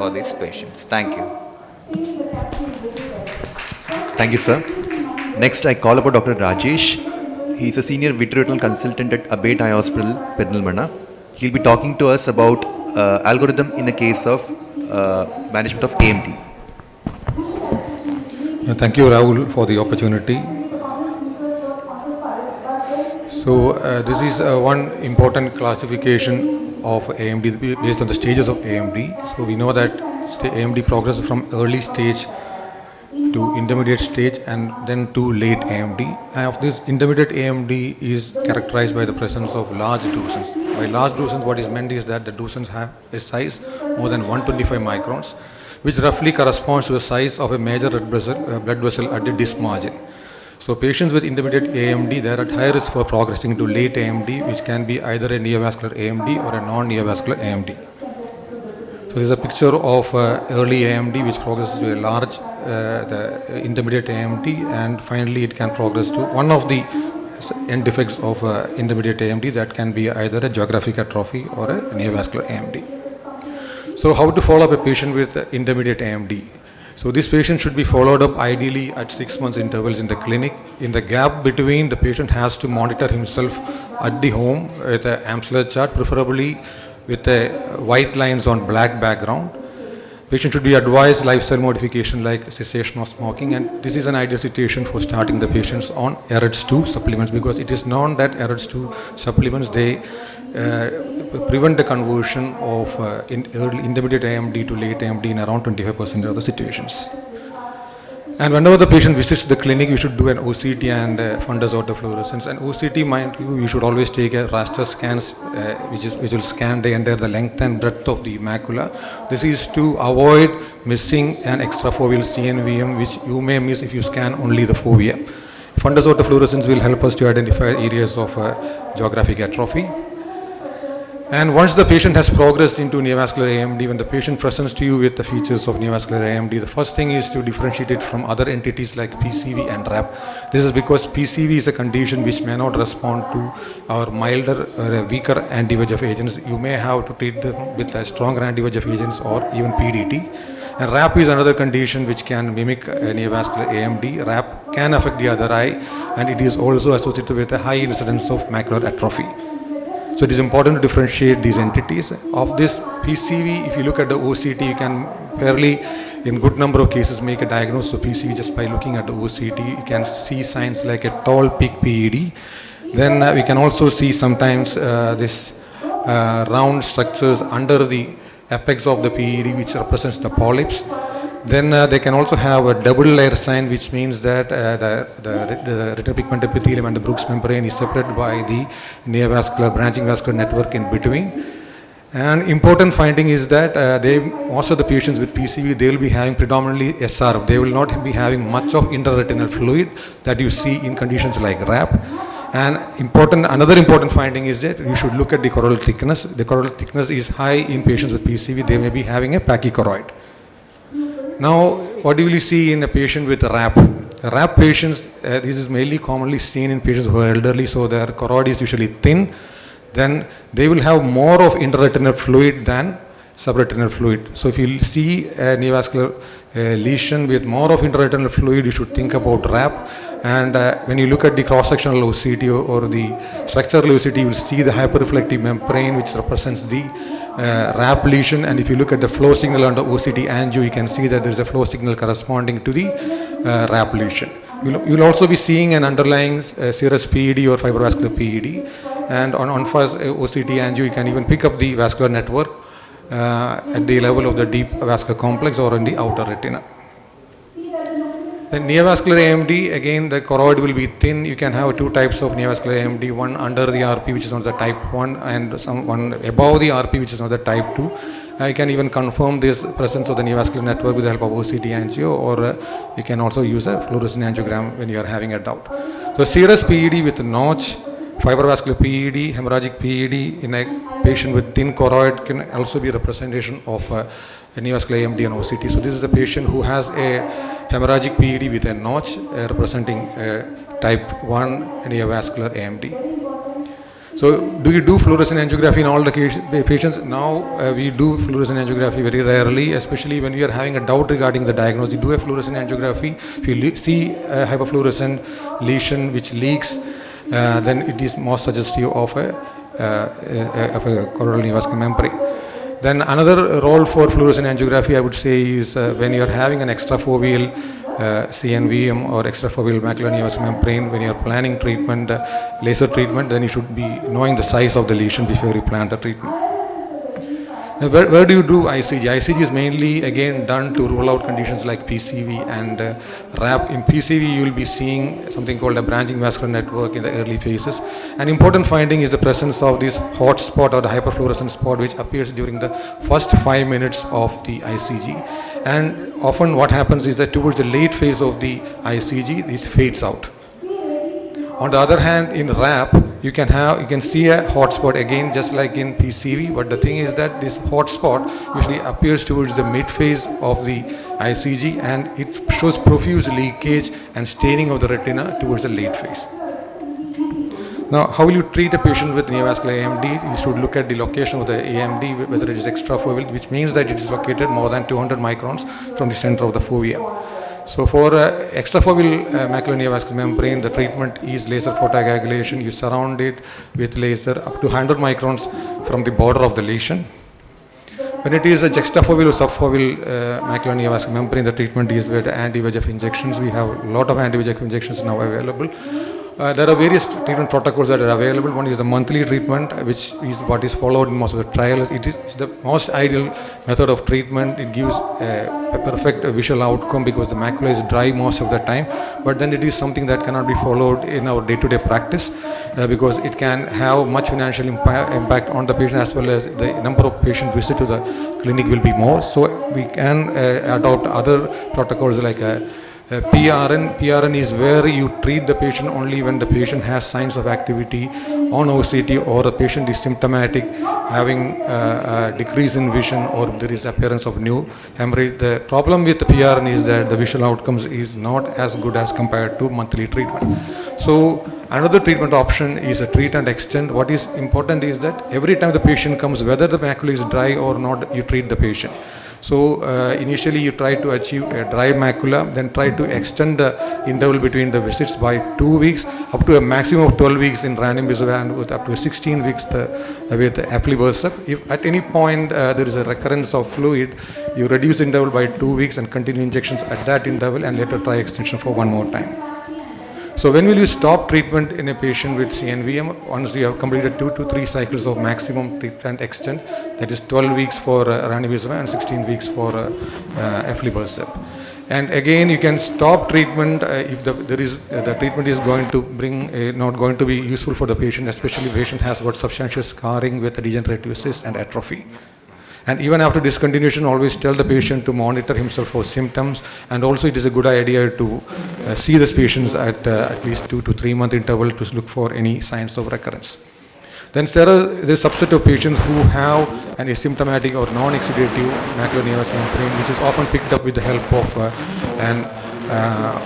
for these patients. Thank you. Thank you, sir. Next, I call upon Dr. Rajesh. He is a senior vitreoretinal consultant at Abate Eye Hospital, Pernalmana. He'll be talking to us about algorithm in a case of management of AMD. Thank you, Rahul, for the opportunity. So, this is one important classification of AMD based on the stages of AMD. So, we know that AMD progresses from early stage to intermediate stage and then to late AMD. And of this intermediate AMD is characterized by the presence of large drusen's. By large drusen's, what is meant is that the drusen's have a size more than 125 microns, which roughly corresponds to the size of a major blood vessel at the disc margin. So patients with intermediate AMD, they are at high risk for progressing to late AMD, which can be either a neovascular AMD or a non-neovascular AMD. So this is a picture of early AMD, which progresses to a large the intermediate AMD, and finally it can progress to one of the end effects of intermediate AMD, that can be either a geographic atrophy or a neovascular AMD. So how to follow up a patient with intermediate AMD? So this patient should be followed up ideally at 6 months intervals in the clinic. In the gap between, the patient has to monitor himself at the home with an Amsler chart, preferably with white lines on black background. Patient should be advised lifestyle modification like cessation of smoking, and this is an ideal situation for starting the patients on AREDS2 supplements, because it is known that AREDS2 supplements, they prevent the conversion of early intermediate AMD to late AMD in around 25% of the situations. And whenever the patient visits the clinic, we should do an OCT and fundus autofluorescence. And OCT, mind you, we should always take a raster scans, which will scan the entire length and breadth of the macula. This is to avoid missing an extrafoveal CNVM, which you may miss if you scan only the fovea. Fundus autofluorescence will help us to identify areas of geographic atrophy. And once the patient has progressed into neovascular AMD, when the patient presents to you with the features of neovascular AMD, the first thing is to differentiate it from other entities like PCV and RAP. This is because PCV is a condition which may not respond to our milder or weaker anti-VEGF agents. You may have to treat them with stronger anti-VEGF agents or even PDT. And RAP is another condition which can mimic neovascular AMD. RAP can affect the other eye, and it is also associated with a high incidence of macular atrophy. So it is important to differentiate these entities. Of this PCV, if you look at the OCT, you can fairly, in good number of cases, make a diagnosis of PCV just by looking at the OCT. You can see signs like a tall peak PED. Then we can also see sometimes this round structures under the apex of the PED, which represents the polyps. Then they can also have a double layer sign, which means that the retinal pigment epithelium and the Brooks membrane is separated by the neovascular branching vascular network in between. And important finding is that most of the patients with PCV, they will be having predominantly SRF. They will not be having much of intraretinal fluid that you see in conditions like RAP. And another important finding is that you should look at the choroidal thickness. The choroidal thickness is high in patients with PCV. They may be having a pachychoroid. Now, what do you see in a patient with RAP? RAP patients, this is mainly commonly seen in patients who are elderly, so their choroid is usually thin. Then they will have more of intraretinal fluid than subretinal fluid. So if you see a neovascular lesion with more of intraretinal fluid, you should think about RAP. And when you look at the cross-sectional OCT or the structural OCT, you will see the hyperreflective membrane, which represents the RAP lesion. And if you look at the flow signal under OCT angio, you can see that there is a flow signal corresponding to the RAP lesion. You'll also be seeing an underlying serous PED or fibrovascular PED. And on first OCT angio, you can even pick up the vascular network at the level of the deep vascular complex or in the outer retina. The neovascular AMD, again, the choroid will be thin. You can have two types of neovascular AMD, one under the RP, which is on the type 1, and one above the RP, which is on the type 2. You can even confirm this presence of the neovascular network with the help of OCT angio, or you can also use a fluorescein angiogram when you are having a doubt. So serous PED with notch, fibrovascular PED, hemorrhagic PED in a patient with thin choroid can also be a representation of neovascular AMD and OCT. So this is a patient who has a hemorrhagic PED with a notch representing type 1 neovascular AMD. So, do you do fluorescent angiography in all the patients? Now, we do fluorescent angiography very rarely, especially when we are having a doubt regarding the diagnosis. You do a fluorescent angiography. If you see a hyperfluorescent lesion which leaks, then it is more suggestive of a choroidal neovascular membrane. Then another role for fluorescent angiography, I would say, is when you are having an extrafoveal CNVM or extrafoveal macular neovascular membrane, when you are planning treatment, laser treatment, then you should be knowing the size of the lesion before you plan the treatment. Where do you do ICG? ICG is mainly again done to rule out conditions like PCV and RAP. In PCV, you will be seeing something called a branching vascular network in the early phases. An important finding is the presence of this hot spot or the hyperfluorescent spot which appears during the first 5 minutes of the ICG. And often what happens is that towards the late phase of the ICG, this fades out. On the other hand, in RAP, you can see a hot spot again, just like in PCV. But the thing is that this hot spot usually appears towards the mid phase of the ICG, and it shows profuse leakage and staining of the retina towards the late phase. Now, how will you treat a patient with neovascular AMD? You should look at the location of the AMD, whether it is extrafoveal, which means that it is located more than 200 microns from the center of the fovea. So for extrafoveal macular neovascular membrane, the treatment is laser photocoagulation. You surround it with laser up to 100 microns from the border of the lesion. When it is a juxtafoveal or subfoveal macular neovascular membrane, the treatment is with anti-VEGF injections. We have a lot of anti-VEGF injections now available. There are various treatment protocols that are available. One is the monthly treatment, which is what is followed in most of the trials. It is the most ideal method of treatment. It gives a perfect visual outcome because the macula is dry most of the time. But then it is something that cannot be followed in our day-to-day practice because it can have much financial impact on the patient, as well as the number of patient visits to the clinic will be more. So we can adopt other protocols like PRN. PRN is where you treat the patient only when the patient has signs of activity on OCT or the patient is symptomatic, having a decrease in vision, or there is appearance of new hemorrhage. The problem with the PRN is that the visual outcomes is not as good as compared to monthly treatment. So another treatment option is a treat and extend. What is important is that every time the patient comes, whether the macula is dry or not, you treat the patient. So initially you try to achieve a dry macula, then try to extend the interval between the visits by 2 weeks, up to a maximum of 12 weeks in ranibizumab, and with up to 16 weeks with aflibercept. If at any point there is a recurrence of fluid, you reduce the interval by 2 weeks and continue injections at that interval, and later try extension for one more time. So when will you stop treatment in a patient with CNVM? Once you have completed 2 to 3 cycles of maximum treatment extent, that is 12 weeks for ranibizumab and 16 weeks for aflibercept. And again, you can stop treatment if the treatment is going to not going to be useful for the patient, especially if the patient has got substantial scarring with degenerative cysts and atrophy. And even after discontinuation, always tell the patient to monitor himself for symptoms. And also it is a good idea to see these patients at least 2 to 3 month interval to look for any signs of recurrence. Then there is a subset of patients who have an asymptomatic or non-exudative macular neovascular membrane, which is often picked up with the help of an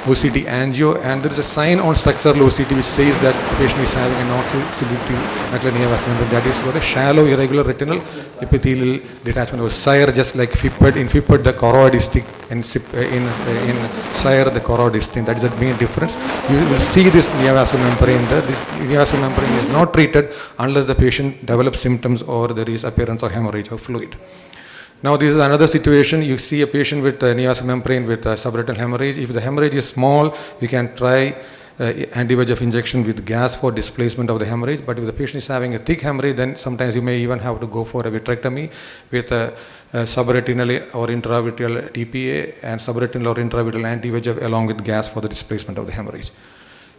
OCT angio, and there is a sign on structural OCT which says that the patient is having a non-exudative macular neovascular membrane. That is for a shallow irregular retinal epithelial detachment or SIRE, just like FIPED. In FIPED, the choroid is thick, and in SIRE, the choroid is thin. That is the main difference. You will see this neovascular membrane there. This neovascular membrane is not treated unless the patient develops symptoms or there is appearance of hemorrhage or fluid. Now this is another situation. You see a patient with a neovascular membrane with subretinal hemorrhage. If the hemorrhage is small, we can try anti-VEGF injection with gas for displacement of the hemorrhage. But if the patient is having a thick hemorrhage, then sometimes you may even have to go for a vitrectomy with a subretinal or intravitreal TPA and subretinal or intravitreal anti-VEGF along with gas for the displacement of the hemorrhage.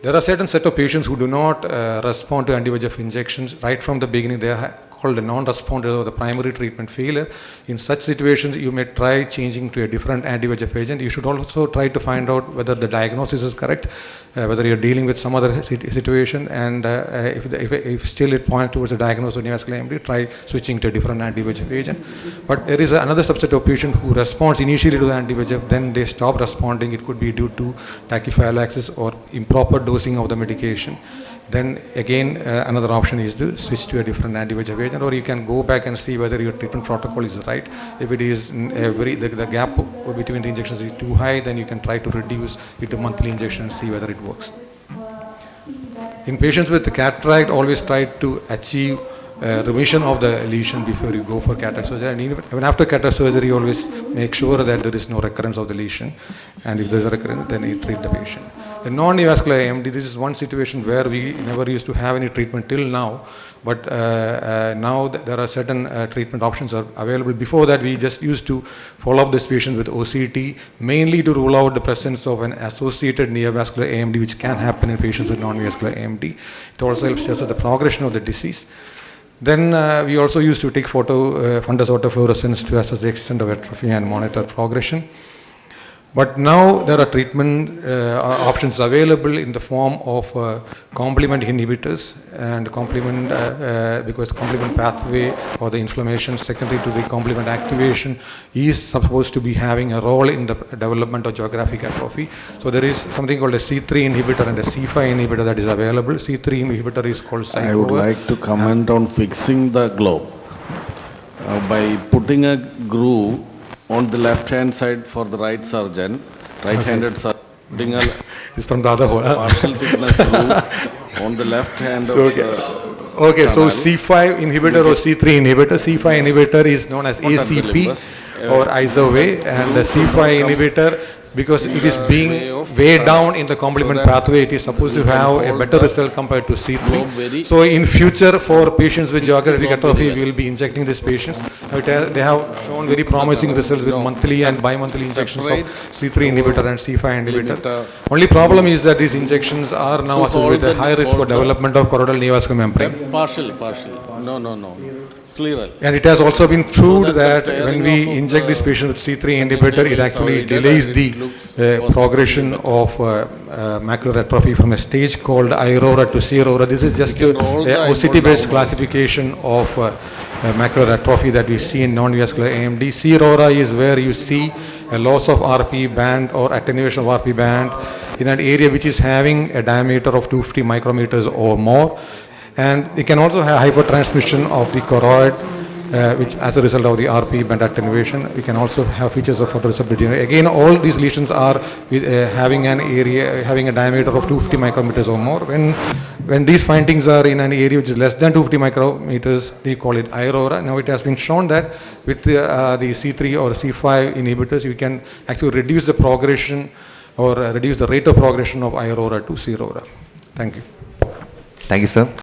There are certain set of patients who do not respond to anti-VEGF injections right from the beginning. They are called a non-responder or the primary treatment failure. In such situations, you may try changing to a different anti-VEGF agent. You should also try to find out whether the diagnosis is correct, whether you're dealing with some other situation, and if still it points towards a diagnosis of neovascular AMD, try switching to a different anti-VEGF agent. But there is another subset of patient who responds initially to the anti-VEGF, then they stop responding. It could be due to tachyphylaxis or improper dosing of the medication. then again another option is to switch to a different anti-VEGF agent, or you can go back and see whether your treatment protocol is right. If it is the gap between the injections is too high, then you can try to reduce it to monthly injection and see whether it works. In patients with cataract, always try to achieve remission of the lesion before you go for cataract surgery, and even after cataract surgery, always make sure that there is no recurrence of the lesion, and if there is a recurrence, then you treat the patient. In non-neovascular AMD, this is one situation where we never used to have any treatment till now, but now there are certain treatment options are available. Before that, we just used to follow up this patient with OCT, mainly to rule out the presence of an associated neovascular AMD, which can happen in patients with non-neovascular AMD. It also helps assess the progression of the disease. Then we also used to take fundus autofluorescence to assess the extent of atrophy and monitor progression. But now there are treatment options available in the form of complement inhibitors, and complement because complement pathway or the inflammation secondary to the complement activation is supposed to be having a role in the development of geographic atrophy. So there is something called a C3 inhibitor and a C5 inhibitor that is available. C3 inhibitor is called Cyclova. I would like to comment on fixing the globe. By putting a groove on the left-hand side for the right surgeon, right-handed surgeon, putting a It's from the other hole. partial thickness groove on the left hand of Okay, so canal. C5 inhibitor or C3 inhibitor. C5 inhibitor is known as What are the ACP limbus? or Isoway, and the C5 inhibitor, because it is being way down in the complement pathway, it is supposed to have a better result compared to C3. So in future, for patients with geographic atrophy, we will be injecting these patients. They have shown very promising results with monthly and bi-monthly injections of C3 inhibitor and C5 inhibitor. Only problem is that these injections are now associated with a high risk for development of choroidal neovascular membrane. Partial. No. Clearer. And it has also been proved that when we inject this patient with C3 inhibitor, it actually delays the progression of macular atrophy from a stage called iRORA to C-RORA. This is just a OCT-based classification of macular atrophy that we see in non-vascular AMD. C-RORA is where you see a loss of RP band or attenuation of RP band in an area which is having a diameter of 250 micrometers or more. And it can also have hypertransmission of the choroid, which as a result of the RP band attenuation. We can also have features of photoreceptor degeneration. Again, all these lesions are having an area, having a diameter of 250 micrometers or more. When these findings are in an area which is less than 250 micrometers, they call it iRORA. Now it has been shown that with the C3 or C5 inhibitors, you can actually reduce the progression or reduce the rate of progression of iRORA to C-RORA. Thank you. Thank you, sir.